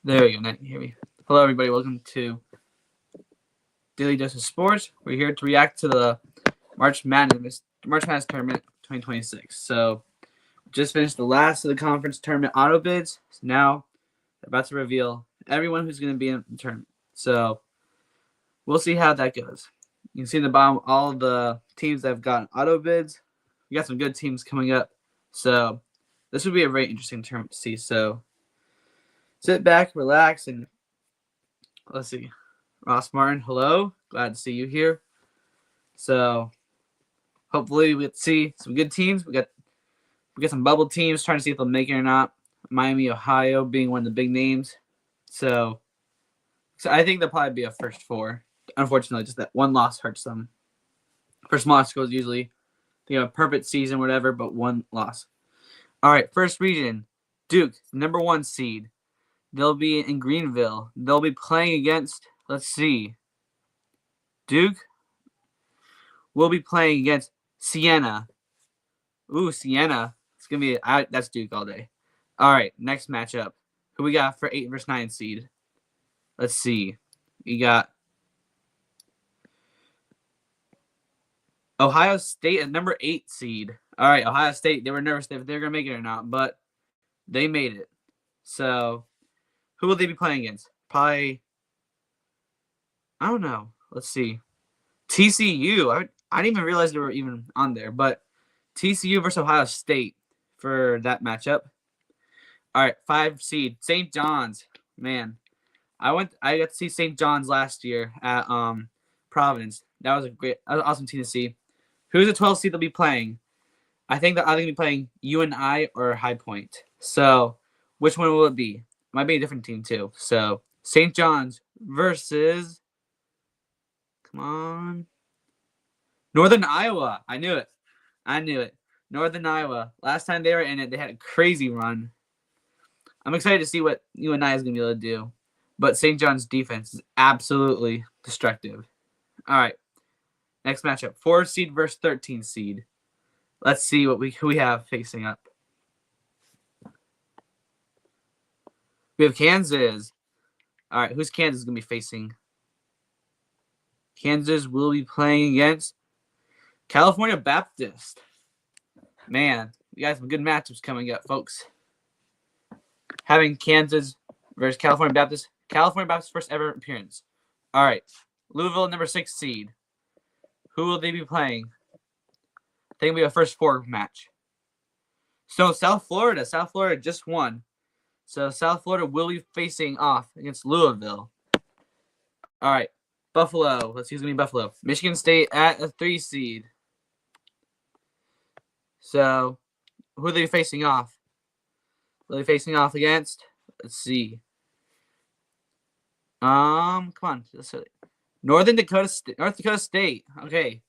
There we go. Now you can hear me. Hello, everybody. Welcome to Daily Dose of Sports. We're here to react to the March Madness Tournament 2026. So, just finished the last of the conference tournament auto bids. So now, they're about to reveal everyone who's going to be in the tournament. So, we'll see how that goes. You can see in the bottom all of the teams that have gotten auto bids. We got some good teams coming up. So, this would be a very interesting tournament to see. So, sit back, relax, and let's see. Ross Martin, hello. Glad to see you here. So hopefully we get to see some good teams. We got some bubble teams trying to see if they'll make it or not. Miami, Ohio being one of the big names. So I think they'll probably be a first four. Unfortunately, just that one loss hurts them. For smaller schools, usually they have a perfect season, whatever, but one loss. All right, first region, Duke, number 1 seed. They'll be in Greenville. They'll be playing against, let's see, Duke will be playing against Siena. Ooh, Siena. It's going to be, that's Duke all day. All right, next matchup. Who we got for 8 versus 9 seed? Let's see. We got Ohio State at number 8 seed. All right, Ohio State, they were nervous if they were going to make it or not, but they made it. So, who will they be playing against? Probably, I don't know. Let's see. TCU. I didn't even realize they were even on there, but TCU versus Ohio State for that matchup. All right, 5 seed. St. John's. Man, I got to see St. John's last year at Providence. That was an awesome team to see. Who's the 12 seed they'll be playing? I think they'll either be playing UNI or High Point. So, which one will it be? Might be a different team too. So, St. John's versus, come on, Northern Iowa. I knew it. Northern Iowa. Last time they were in it, they had a crazy run. I'm excited to see what UNI is going to be able to do. But St. John's defense is absolutely destructive. All right. Next matchup. 4 seed versus 13 seed. Let's see who we have facing up. We have Kansas. All right. Who's Kansas going to be facing? Kansas will be playing against California Baptist. Man, we got some good matchups coming up, folks. Having Kansas versus California Baptist. California Baptist's first ever appearance. All right. Louisville, number 6 seed. Who will they be playing? I think it'll be a first 4 match. So, South Florida just won. So, South Florida will be facing off against Louisville. All right. Buffalo. Let's see who's going to be Buffalo. Michigan State at a 3 seed. So, who are they facing off? Who are they facing off against? Let's see. Come on. North Dakota State. Okay.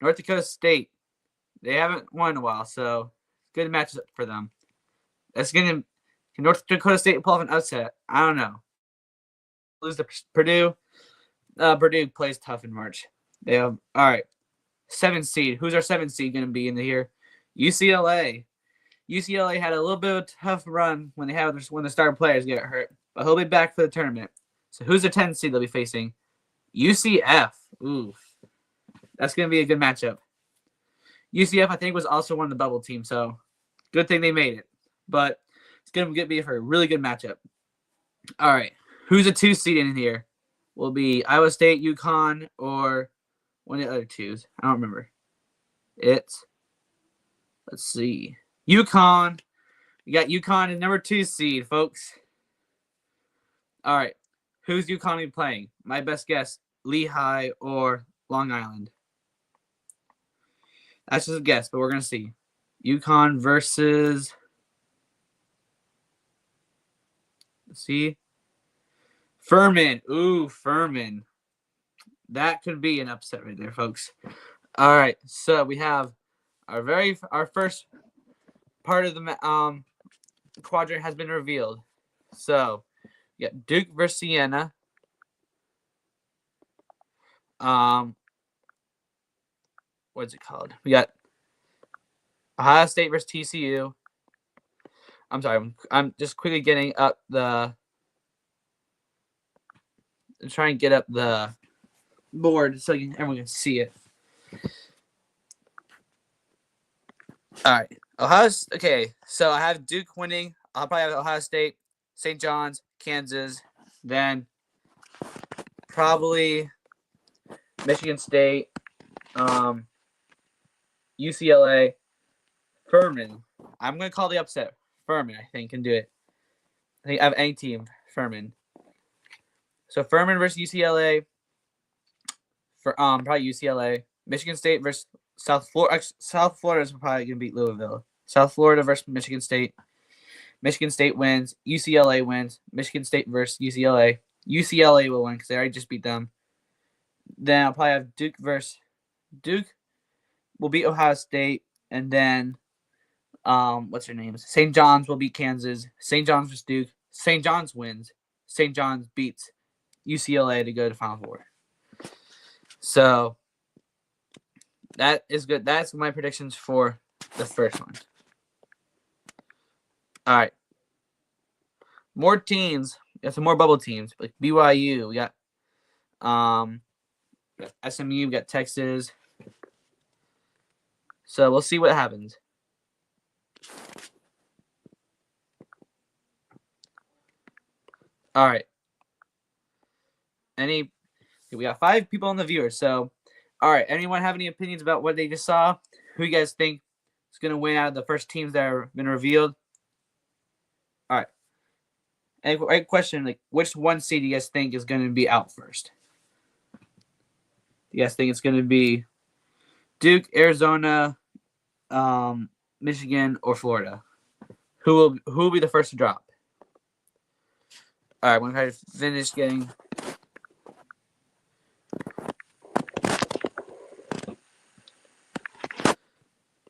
North Dakota State. They haven't won in a while, so good matchup for them. That's going to North Dakota State pull off an upset. I don't know. Lose to Purdue. Purdue plays tough in March. They have, all right. 7 seed. Who's our 7 seed going to be in here? UCLA. UCLA had a little bit of a tough run when the star players get hurt, but he'll be back for the tournament. So who's the 10 seed they'll be facing? UCF. Ooh, that's going to be a good matchup. UCF, I think, was also one of the bubble teams, so good thing they made it. But it's going to be a really good matchup. All right, who's a 2 seed in here? Will be Iowa State, UConn, or one of the other 2s. I don't remember. Let's see. UConn. You got UConn as number 2 seed, folks. All right. Who's UConn playing? My best guess, Lehigh or Long Island. That's just a guess, but we're going to see. UConn versus, let's see, Furman. Ooh, Furman. That could be an upset right there, folks. All right, so we have our first part of the quadrant has been revealed. So, we got Duke versus Siena. What's it called? We got Ohio State versus TCU. I'm sorry. I'm just quickly getting up the try and get up the board so everyone can see it. All right. Okay, so I have Duke winning. I'll probably have Ohio State, St. John's, Kansas, then probably Michigan State, UCLA, Furman. I'm going to call the upset. Furman, I think, can do it. I think I have any team. Furman. So Furman versus UCLA. Probably UCLA. Michigan State versus South Florida. South Florida is probably going to beat Louisville. South Florida versus Michigan State. Michigan State wins. UCLA wins. Michigan State versus UCLA. UCLA will win because they already just beat them. Then I'll probably have Duke versus Duke. Will beat Ohio State, and then what's her name? St. John's will beat Kansas. St. John's versus Duke. St. John's wins. St. John's beats UCLA to go to Final Four. So that is good. That's my predictions for the first one. All right. More teams. We got some more bubble teams like BYU. We got SMU. We got Texas. So we'll see what happens. All right. We got 5 people on the viewer. So, all right. Anyone have any opinions about what they just saw? Who you guys think is going to win out of the first teams that have been revealed? All right. And question, like, which one seed do you guys think is going to be out first? Do you guys think it's going to be Duke, Arizona, Michigan, or Florida? Who will be the first to drop? All right, we're going to finish getting.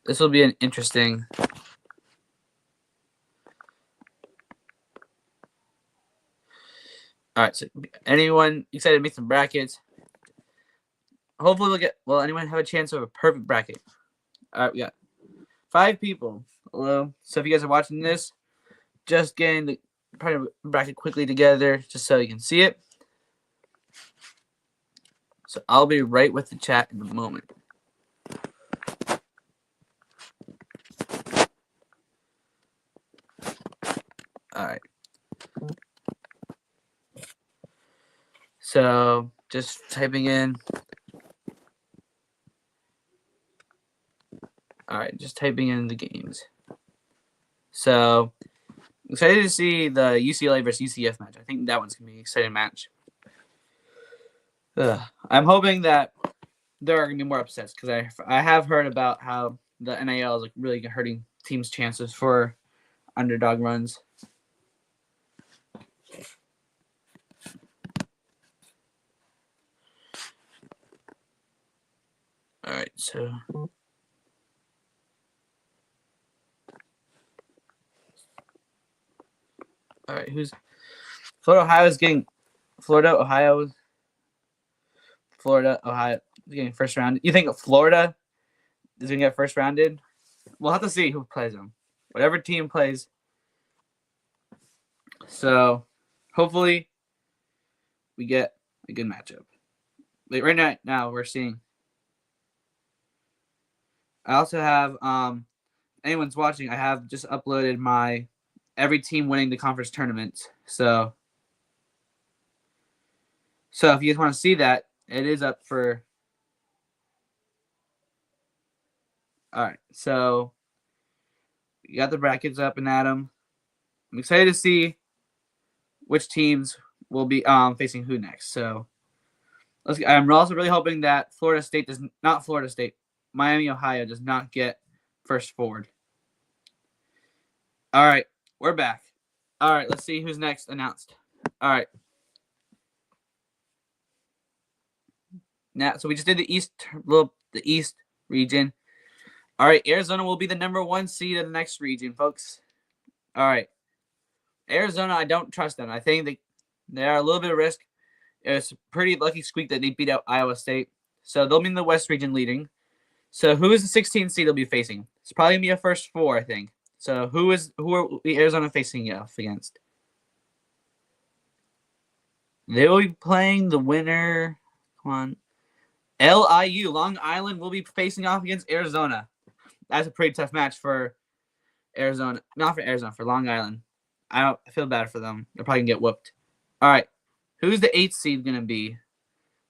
This will be an interesting. All right, so anyone excited to make some brackets? Hopefully will anyone have a chance of a perfect bracket? All right, we got 5 people. Hello. So if you guys are watching this, just getting the bracket quickly together just so you can see it. So I'll be right with the chat in a moment. All right. So just typing in. All right, just typing in the games. So excited to see the UCLA versus UCF match. I think that one's gonna be an exciting match. I'm hoping that there are gonna be more upsets because I have heard about how the NIL is like really hurting teams' chances for underdog runs. All right, so. All right, who's Florida? Ohio is getting Florida. Ohio is getting first round. You think Florida is gonna get first rounded? We'll have to see who plays them. Whatever team plays. So hopefully we get a good matchup. Like right now we're seeing. I also have anyone's watching. I have just uploaded my every team winning the conference tournaments. So if you guys want to see that, it is up for. All right, so you got the brackets up and Adam. I'm excited to see which teams will be facing who next. So I'm also really hoping that Miami, Ohio does not get first forward. All right, we're back. All right, let's see who's next announced. All right. Now, so we just did the East region. All right, Arizona will be the number 1 seed in the next region, folks. All right. Arizona, I don't trust them. I think they are a little bit of risk. It's a pretty lucky squeak that they beat out Iowa State. So they'll be in the West region leading. So who is the 16th seed they'll be facing? It's probably going to be a first 4, I think. So who are Arizona facing off against? They will be playing the winner. Come on. LIU, Long Island, will be facing off against Arizona. That's a pretty tough match for Arizona. Not for Arizona, for Long Island. I feel bad for them. They're probably going to get whooped. All right. Who's the 8th seed going to be?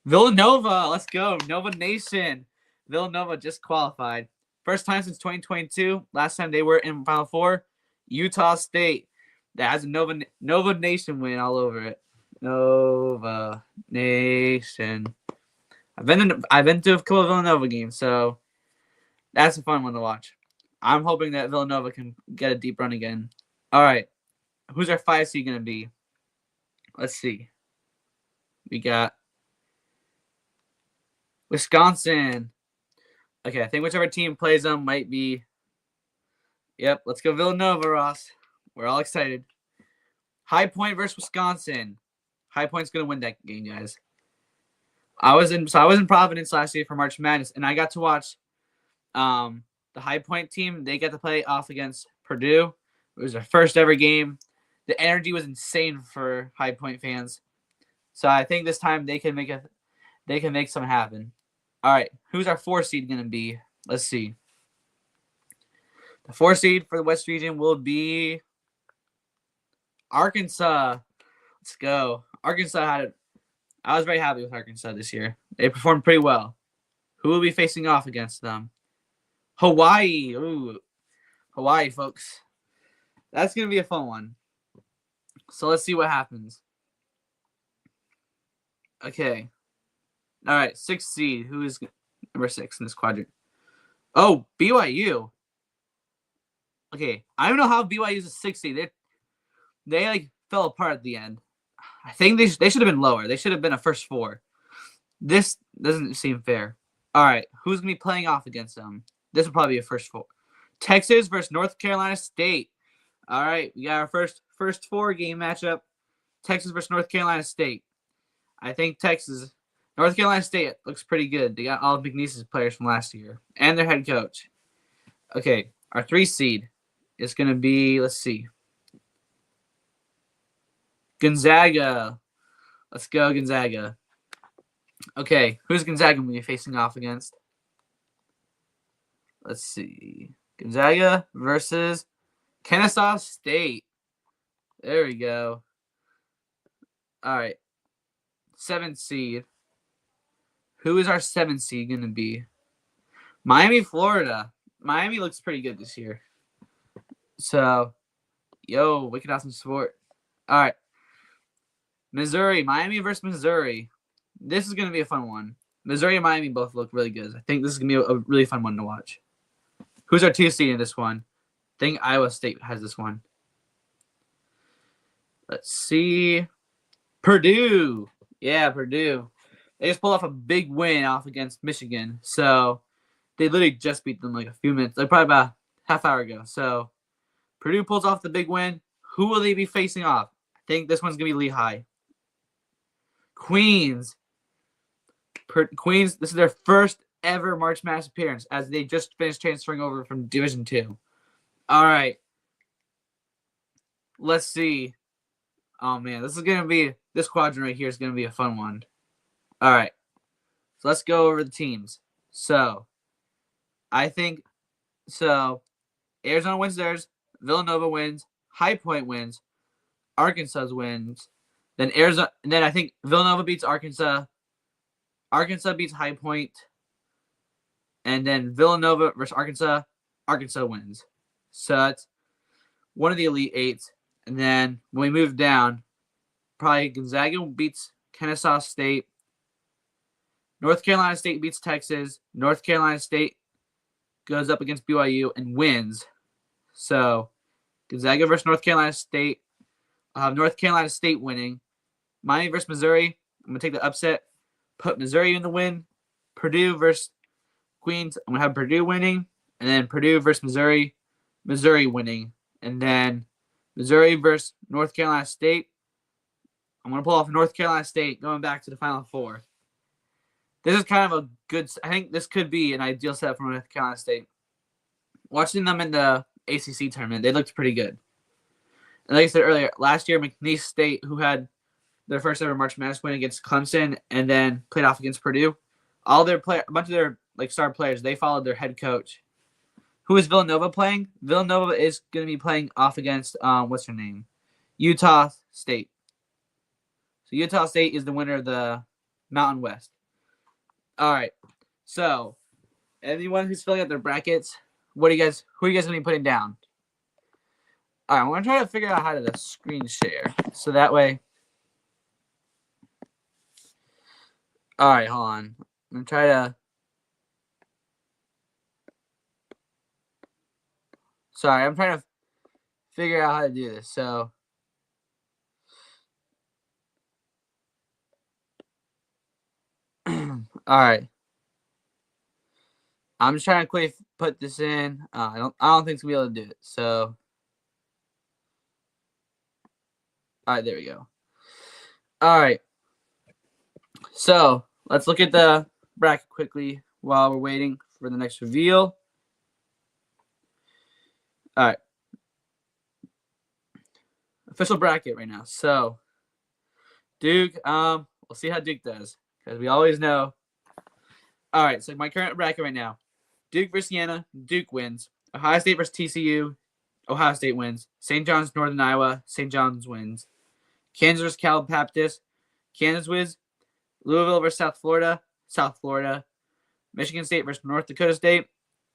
Villanova. Let's go. Nova Nation. Villanova just qualified. First time since 2022. Last time they were in Final Four. Utah State. That has a Nova Nation win all over it. Nova Nation. I've been to a couple of Villanova games, so that's a fun one to watch. I'm hoping that Villanova can get a deep run again. All right. Who's our 5 seed going to be? Let's see. We got Wisconsin. Okay, I think whichever team plays them might be. Yep, let's go Villanova, Ross. We're all excited. High Point versus Wisconsin. High Point's going to win that game, guys. I was in Providence last year for March Madness, and I got to watch the High Point team. They got to play off against Purdue. It was their first ever game. The energy was insane for High Point fans. So I think this time they can make something happen. All right, who's our 4 seed going to be? Let's see. The 4 seed for the West region will be Arkansas. Let's go. I was very happy with Arkansas this year. They performed pretty well. Who will be facing off against them? Hawaii. Ooh, Hawaii, folks. That's going to be a fun one. So let's see what happens. Okay. All right, 6th seed. Who is number 6 in this quadrant? Oh, BYU. Okay, I don't know how BYU is a 6th seed. They like fell apart at the end. I think they should have been lower. They should have been a first 4. This doesn't seem fair. All right, who's going to be playing off against them? This will probably be a first 4. Texas versus North Carolina State. All right, we got our first 4 game matchup. Texas versus North Carolina State. I think North Carolina State looks pretty good. They got all of McNeese's players from last year and their head coach. Okay, our 3 seed is going to be, let's see, Gonzaga. Let's go, Gonzaga. Okay, who's Gonzaga going to be facing off against? Let's see. Gonzaga versus Kennesaw State. There we go. All right. 7th seed. Who is our 7th seed going to be? Miami, Florida. Miami looks pretty good this year. So, wicked awesome sport. All right. Missouri. Miami versus Missouri. This is going to be a fun one. Missouri and Miami both look really good. I think this is going to be a really fun one to watch. Who's our 2 seed in this one? I think Iowa State has this one. Let's see. Purdue. Yeah, Purdue. They just pulled off a big win off against Michigan. So they literally just beat them like a few minutes, like probably about a half hour ago. So Purdue pulls off the big win. Who will they be facing off? I think this one's going to be Lehigh. Queens. Queens, this is their first ever March Madness appearance as they just finished transferring over from Division II. All right. Let's see. Oh, man. This quadrant right here is going to be a fun one. All right. So let's go over the teams. So Arizona wins theirs. Villanova wins. High Point wins. Arkansas wins. Then I think Villanova beats Arkansas. Arkansas beats High Point. And then Villanova versus Arkansas. Arkansas wins. So that's one of the Elite 8. And then when we move down, probably Gonzaga beats Kennesaw State. North Carolina State beats Texas. North Carolina State goes up against BYU and wins. So Gonzaga versus North Carolina State. I'll have North Carolina State winning. Miami versus Missouri. I'm going to take the upset. Put Missouri in the win. Purdue versus Queens. I'm going to have Purdue winning. And then Purdue versus Missouri. Missouri winning. And then Missouri versus North Carolina State. I'm going to pull off North Carolina State going back to the Final Four. This is kind of a good – I think this could be an ideal set for North Carolina State. Watching them in the ACC tournament, they looked pretty good. And like I said earlier, last year, McNeese State, who had their first ever March Madness win against Clemson, and then played off against Purdue. A bunch of their star players, they followed their head coach. Who is Villanova playing? Villanova is going to be playing off against what's her name? Utah State. So Utah State is the winner of the Mountain West. All right. So anyone who's filling out their brackets, who are you guys going to be putting down? All right, I'm going to try to figure out how to screen share. So that way. All right, hold on. I'm going to try to. Sorry, I'm trying to figure out how to do this. So. All right. I'm just trying to quickly put this in. I don't think it's gonna be able to do it. So. All right, there we go. All right. So let's look at the bracket quickly while we're waiting for the next reveal. All right. Official bracket right now. So Duke, we'll see how Duke does because we always know. All right, so my current bracket right now: Duke versus Siena, Duke wins. Ohio State versus TCU, Ohio State wins. St. John's, Northern Iowa, St. John's wins. Kansas versus Cal Baptist, Kansas wins. Louisville versus South Florida, South Florida. Michigan State versus North Dakota State,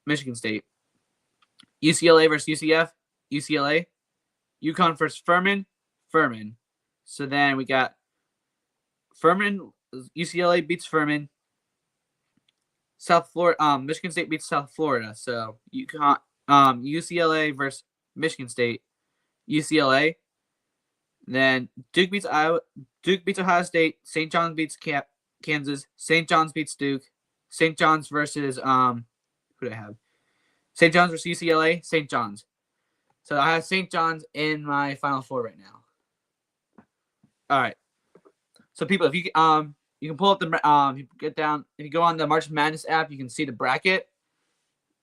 Michigan State. UCLA versus UCF, UCLA. UConn versus Furman, Furman. So then we got Furman, UCLA beats Furman. South Florida, Michigan State beats South Florida. So UConn, UCLA versus Michigan State, UCLA. Then Duke beats Iowa. Duke beats Ohio State. St. John's beats Kansas. St. John's beats Duke. St. John's versus who do I have? St. John's versus UCLA. St. John's. So I have St. John's in my Final Four right now. All right. So people, if you can pull up the if you go on the March Madness app, you can see the bracket.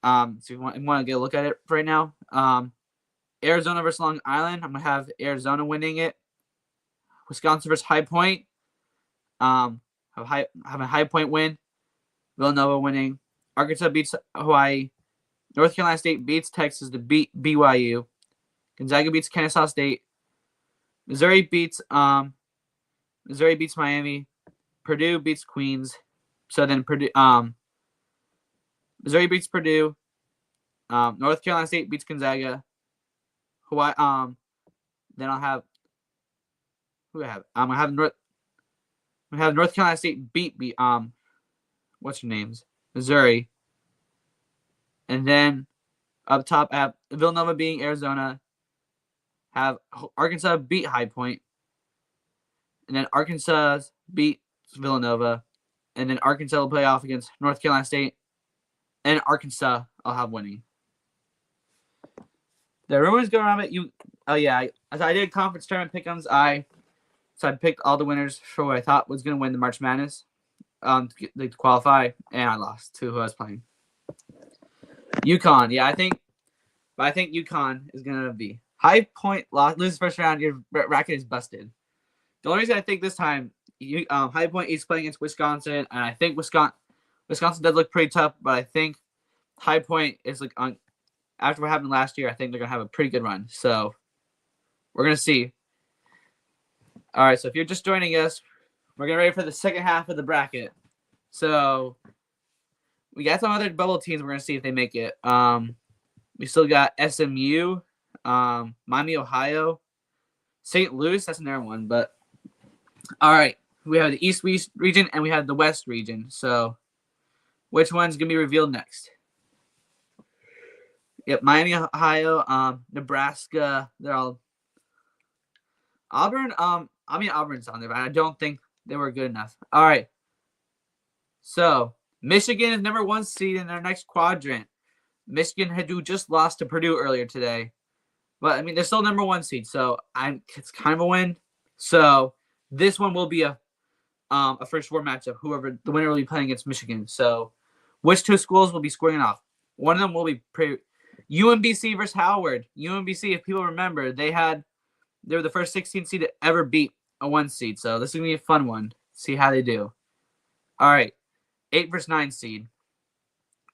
So if you want to get a look at it right now. Arizona versus Long Island. I'm gonna have Arizona winning it. Wisconsin versus High Point. Have a High Point win. Villanova winning. Arkansas beats Hawaii. North Carolina State beats Texas to beat BYU. Gonzaga beats Kennesaw State. Missouri beats Miami. Purdue beats Queens. So then Missouri beats Purdue. North Carolina State beats Gonzaga. Hawaii. Then I'll have who I have. I have North Carolina State beat what's her names? Missouri. And then up top I have Villanova beating Arizona. Have Arkansas beat High Point. And then Arkansas beat Villanova. And then Arkansas will play off against North Carolina State. And Arkansas I'll have winning. The rumors going around it. I did conference tournament pick'ems. So I picked all the winners for what I thought was going to win the March Madness to qualify, and I lost to who I was playing. UConn, yeah, I think UConn is going to be High Point. Lose first round, your bracket is busted. The only reason I think this time, High Point is playing against Wisconsin, and I think Wisconsin does look pretty tough, but I think High Point is after what happened last year, I think they're going to have a pretty good run. So we're going to see. All right, so if you're just joining us, we're getting ready for the second half of the bracket. So we got some other bubble teams we're going to see if they make it. We still got SMU, Miami, Ohio, St. Louis. That's another one. But all right, we have the East region and we have the West region. So which one's going to be revealed next? Yep, Miami, Ohio, Nebraska. They're all Auburn. Auburn's on there, but I don't think they were good enough. All right. So Michigan is number 1 seed in their next quadrant. Michigan had just lost to Purdue earlier today, but I mean they're still number 1 seed, so it's kind of a win. So this one will be a first 4 matchup. Whoever the winner will be playing against Michigan. So which 2 schools will be scoring off? One of them will be UMBC versus Howard. UMBC, if people remember, they were the first 16 seed to ever beat a 1 seed. So this is going to be a fun one. See how they do. All right. 8 versus 9 seed.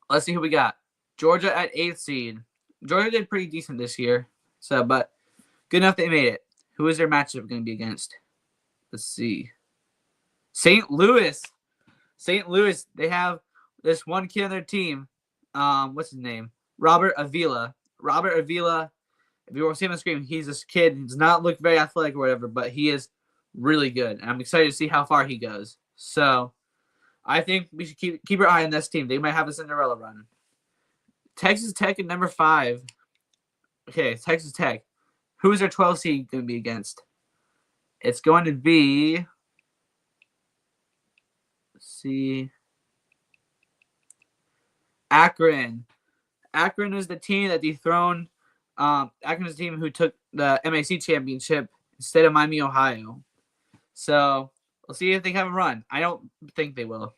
Let's see who we got. Georgia at 8th seed. Georgia did pretty decent this year. But good enough they made it. Who is their matchup going to be against? Let's see. St. Louis. St. Louis, they have this one kid on their team. What's his name? Robert Avila. Robert Avila, if you want to see him on the screen, he's this kid. He does not look very athletic or whatever, but he is really good. And I'm excited to see how far he goes. So I think we should keep our eye on this team. They might have a Cinderella run. Texas Tech at number 5. Okay, Texas Tech. Who is their 12 seed going to be against? It's going to be, let's see, Akron. Akron is the team that dethroned. Akron is the team who took the MAC championship instead of Miami, Ohio. So we'll see if they have a run. I don't think they will.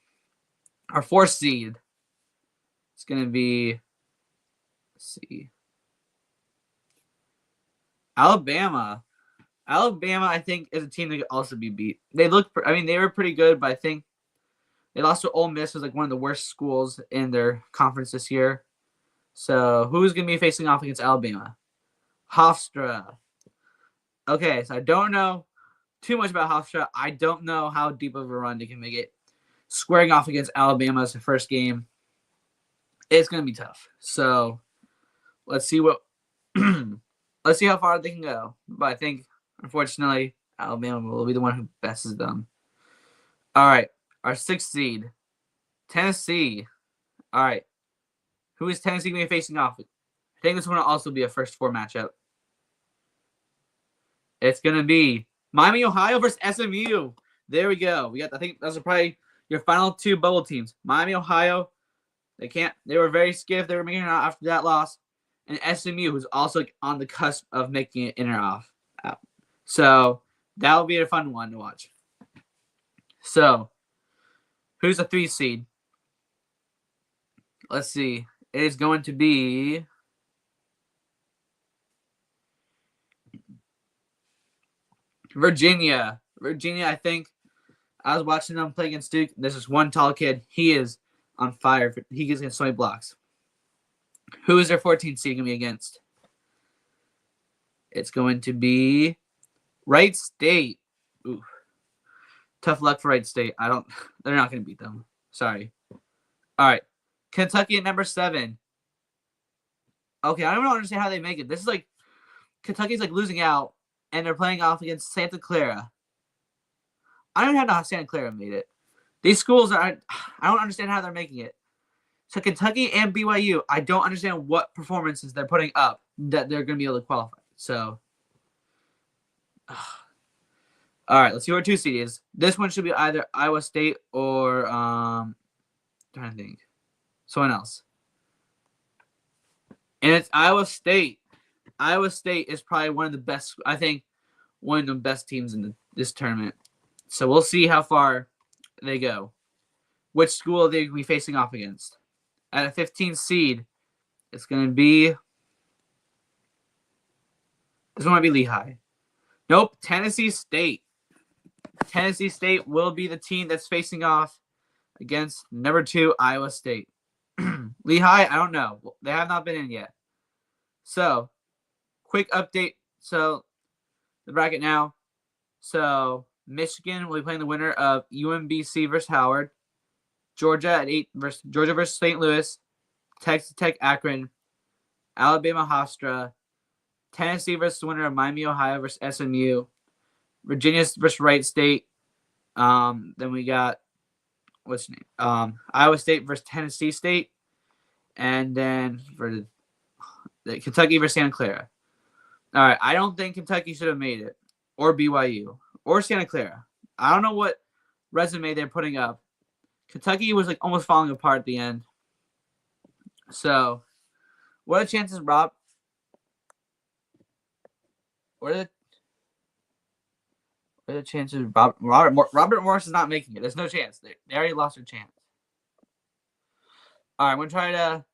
Our 4th seed is going to be, let's see, Alabama. Alabama, I think, is a team that could also be beat. They were pretty good, but I think they lost to Ole Miss, who's like one of the worst schools in their conference this year. So who's going to be facing off against Alabama? Hofstra. Okay, so I don't know too much about Hofstra. I don't know how deep of a run they can make it. Squaring off against Alabama as the first game, it's going to be tough. So let's see let's see how far they can go. But I think, unfortunately, Alabama will be the one who besses them. All right, our 6th seed, Tennessee. All right, who is Tennessee going to be facing off with? I think this one will also be a first 4 matchup. It's going to be Miami, Ohio versus SMU. There we go. I think those are probably your final 2 bubble teams. Miami, Ohio, they were very skiff. They were making it out after that loss. And SMU, who's also on the cusp of making it in or out. So that'll be a fun one to watch. So who's the 3 seed? Let's see. It is going to be Virginia. Virginia, I think. I was watching them play against Duke. There's this one tall kid. He is on fire. He gets against so many blocks. Who is their 14th seed going to be against? It's going to be Wright State. Ooh. Tough luck for Wright State. They're not going to beat them. Sorry. All right. Kentucky at number 7. Okay, I don't understand how they make it. This is like Kentucky's like losing out, and they're playing off against Santa Clara. I don't know how Santa Clara made it. These schools I don't understand how they're making it. So Kentucky and BYU, I don't understand what performances they're putting up that they're going to be able to qualify. So, all right, let's see where 2 seed is. This one should be either Iowa State or I'm trying to think, someone else. And it's Iowa State. Iowa State is probably one of the best. I think one of the best teams in this tournament. So we'll see how far they go. Which school are they going to be facing off against? At a 15th seed, it's going to be. This one might be Lehigh. Nope, Tennessee State. Tennessee State will be the team that's facing off against number 2 Iowa State. Lehigh, I don't know. They have not been in yet. So, quick update. So, the bracket now. So, Michigan will be playing the winner of UMBC versus Howard. Georgia at 8 versus St. Louis. Texas Tech Akron. Alabama Hofstra. Tennessee versus the winner of Miami, Ohio versus SMU. Virginia versus Wright State. Then we got what's the name? Iowa State versus Tennessee State. And then for the Kentucky versus Santa Clara. All right, I don't think Kentucky should have made it, or BYU, or Santa Clara. I don't know what resume they're putting up. Kentucky was like almost falling apart at the end. So, what are the chances, Rob? What are the chances Robert Morris is not making it? There's no chance. They already lost their chance. All right, I'm going to try to...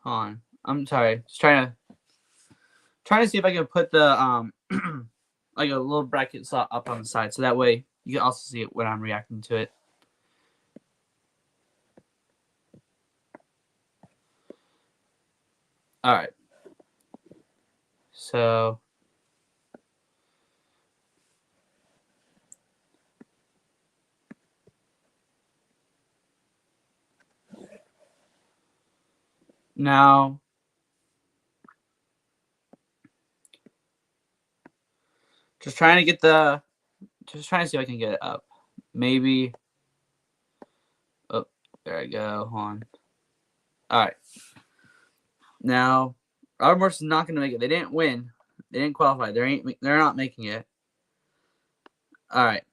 Hold on. I'm sorry. Just trying to see if I can put the like a little bracket slot up on the side, so that way you can also see it when I'm reacting to it. All right. So now just trying to see if I can get it up. Maybe. Oh, there I go. Hold on. All right. Now, Robert Morris is not going to make it. They didn't win. They didn't qualify. They're not making it. All right.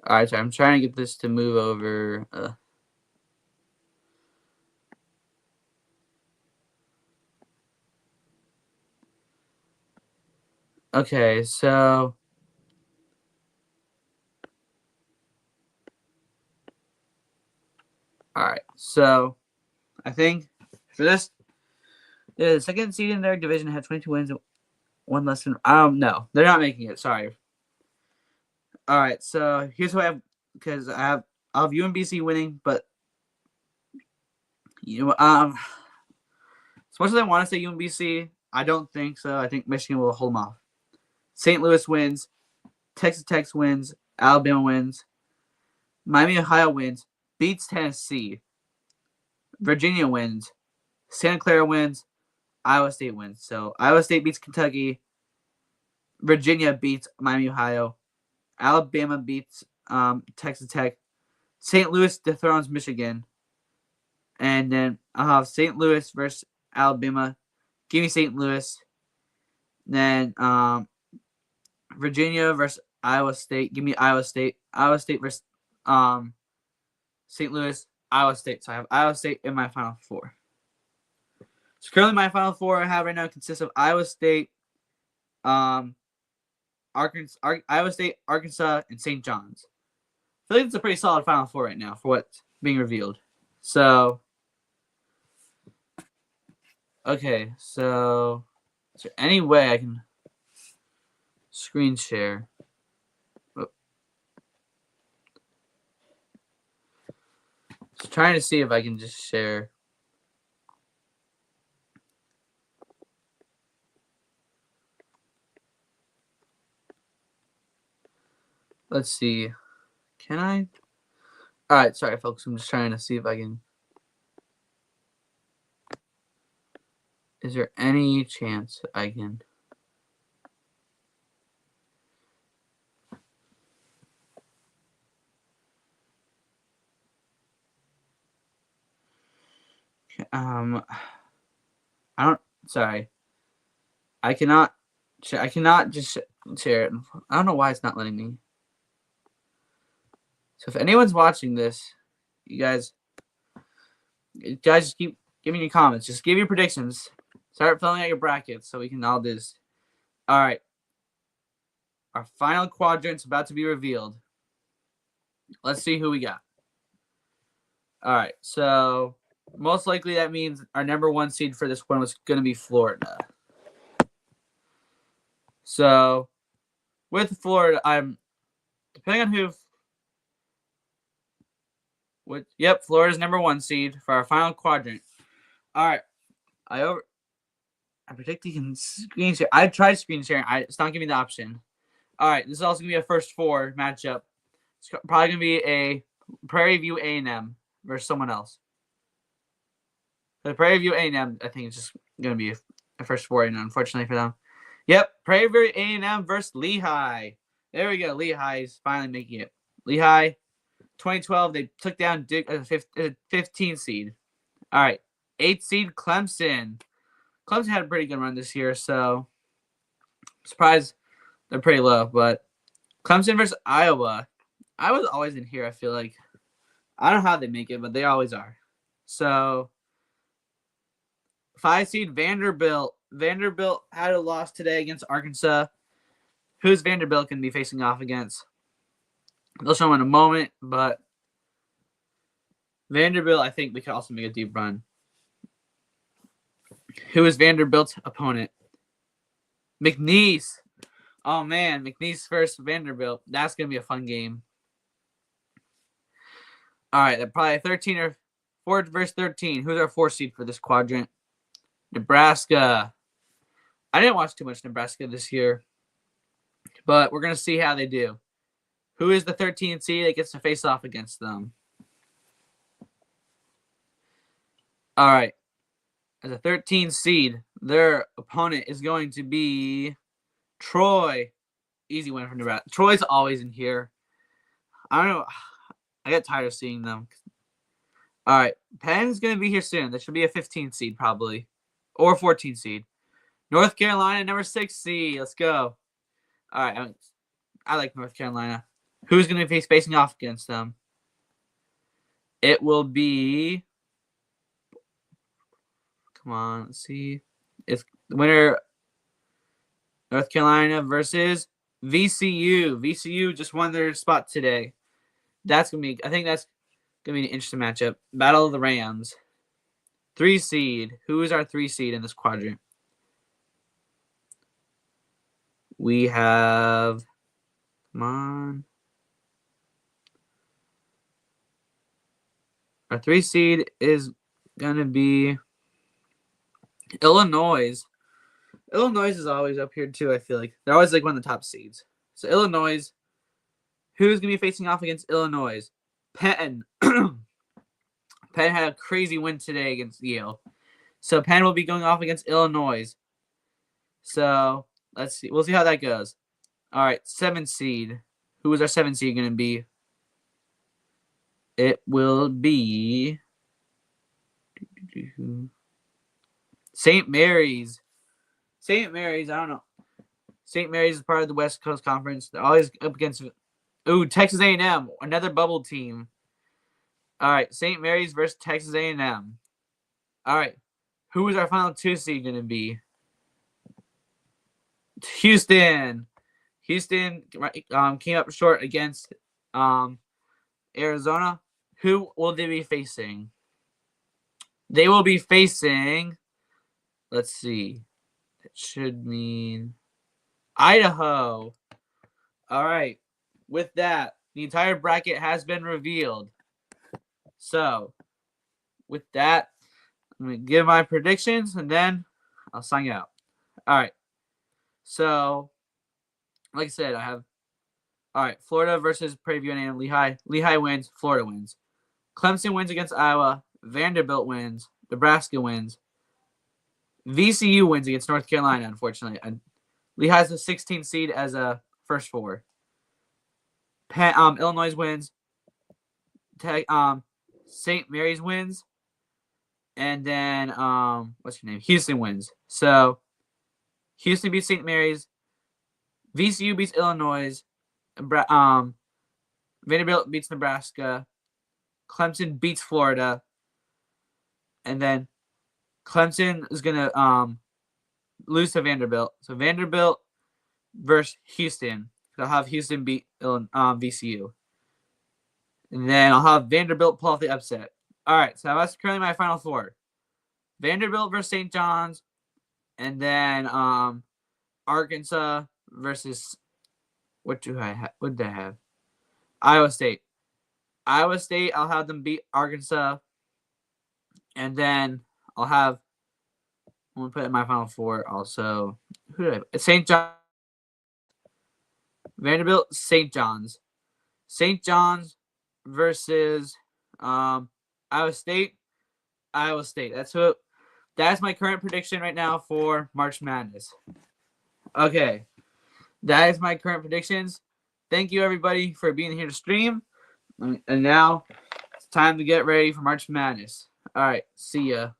All right. So I'm trying to get this to move over. Okay. So. All right. So I think for this, the second seed in their division had 22 wins, one less than. No, they're not making it. Sorry. All right. So here's what I have, because I'll have UMBC winning, but as much as I want to say UMBC, I don't think so. I think Michigan will hold them off. St. Louis wins. Texas Tech wins. Alabama wins. Miami, Ohio wins. Beats Tennessee. Virginia wins. Santa Clara wins. Iowa State wins. So Iowa State beats Kentucky. Virginia beats Miami, Ohio. Alabama beats Texas Tech. St. Louis dethrones Michigan. And then I'll have St. Louis versus Alabama. Give me St. Louis. Then Virginia versus Iowa State. Give me Iowa State. Iowa State versus St. Louis. Iowa State. So I have Iowa State in my Final Four. So currently my Final Four I have right now consists of Iowa State, Iowa State, Arkansas, and St. John's. I feel like it's a pretty solid Final Four right now for what's being revealed. So, okay, so is there any way I can screen share? Just trying to see if I can just share. Let's see. Can I? All right, sorry, folks. I'm just trying to see if I can. Is there any chance I can? I don't. Sorry. I cannot just share it. I don't know why it's not letting me. So if anyone's watching this, you guys just keep giving your comments. Just give your predictions. Start filling out your brackets so we can all do this. All right. Our final quadrant's about to be revealed. Let's see who we got. All right. So most likely that means our number one seed for this one was going to be Florida. So with Florida, I'm depending on who. Yep, Florida's number one seed for our final quadrant. All right, I predict you can screen share. I tried screen sharing. It's not giving me the option. All right, this is also gonna be a first four matchup. It's probably gonna be a Prairie View A&M versus someone else. The Prairie View A&M, I think it's just gonna be a first four, and unfortunately for them. Yep, Prairie View A&M versus Lehigh. There we go. Lehigh's finally making it. Lehigh. 2012, they took down Duke as a 15 seed. All right. 8th seed, Clemson. Clemson had a pretty good run this year, so I'm surprised they're pretty low. But Clemson versus Iowa. Iowa's always in here, I feel like. I don't know how they make it, but they always are. So 5 seed, Vanderbilt Vanderbilt had a loss today against Arkansas. Who's Vanderbilt going to be facing off against? They'll show them in a moment, but Vanderbilt, I think they could also make a deep run. Who is Vanderbilt's opponent? McNeese. Oh, man. McNeese versus Vanderbilt. That's going to be a fun game. All right. Probably 13 or 4 versus 13. Who's our 4 seed for this quadrant? Nebraska. I didn't watch too much Nebraska this year, but we're going to see how they do. Who is the 13th seed that gets to face off against them? All right. As a 13th seed, their opponent is going to be Troy. Easy win for Nebraska. Troy's always in here. I don't know. I get tired of seeing them. All right. Penn's going to be here soon. That should be a 15th seed probably. Or 14th seed. North Carolina, number 6 seed. Let's go. All right. I like North Carolina. Who's going to be facing off against them? It will be... Come on, let's see. It's the winner, North Carolina versus VCU. VCU just won their spot today. That's going to be, I think that's going to be an interesting matchup. Battle of the Rams. 3 seed. Who is our 3 seed in this quadrant? We have, come on. Our 3 seed is going to be Illinois. Illinois is always up here too, I feel like. They're always like one of the top seeds. So Illinois, who's going to be facing off against Illinois? Penn. Penn had a crazy win today against Yale. So Penn will be going off against Illinois. So let's see. We'll see how that goes. All right, 7th seed. Who is our 7th seed going to be? It will be St. Mary's. St. Mary's, I don't know. St. Mary's is part of the West Coast Conference. They're always up against Texas A&M, another bubble team. All right, St. Mary's versus Texas A&M. All right, who is our final 2 seed going to be? Houston. Houston came up short against Arizona. Who will they be facing? They will be facing, let's see. It should mean Idaho. All right. With that, the entire bracket has been revealed. So, with that, I'm going to give my predictions, and then I'll sign you out. All right. So, like I said, I have, all right, Florida versus Prairie View and Lehigh. Lehigh wins. Florida wins. Clemson wins against Iowa. Vanderbilt wins. Nebraska wins. VCU wins against North Carolina, unfortunately. And Lehigh's the 16th seed as a first 4. Illinois wins. St. Mary's wins. And then, what's your name? Houston wins. So, Houston beats St. Mary's. VCU beats Illinois. Vanderbilt beats Nebraska. Clemson beats Florida. And then Clemson is going to lose to Vanderbilt. So Vanderbilt versus Houston. I'll have Houston beat VCU. And then I'll have Vanderbilt pull off the upset. All right, so that's currently my final 4. Vanderbilt versus St. John's. And then Arkansas versus, what do I have? What did I have? Iowa State. Iowa State, I'll have them beat Arkansas. And then I'll have, I'm going to put in my final 4 also. Who did I have? St. John's. Vanderbilt, St. John's. St. John's versus Iowa State. Iowa State. That's my current prediction right now for March Madness. Okay. That is my current predictions. Thank you, everybody, for being here to stream. And now it's time to get ready for March Madness. All right. See ya.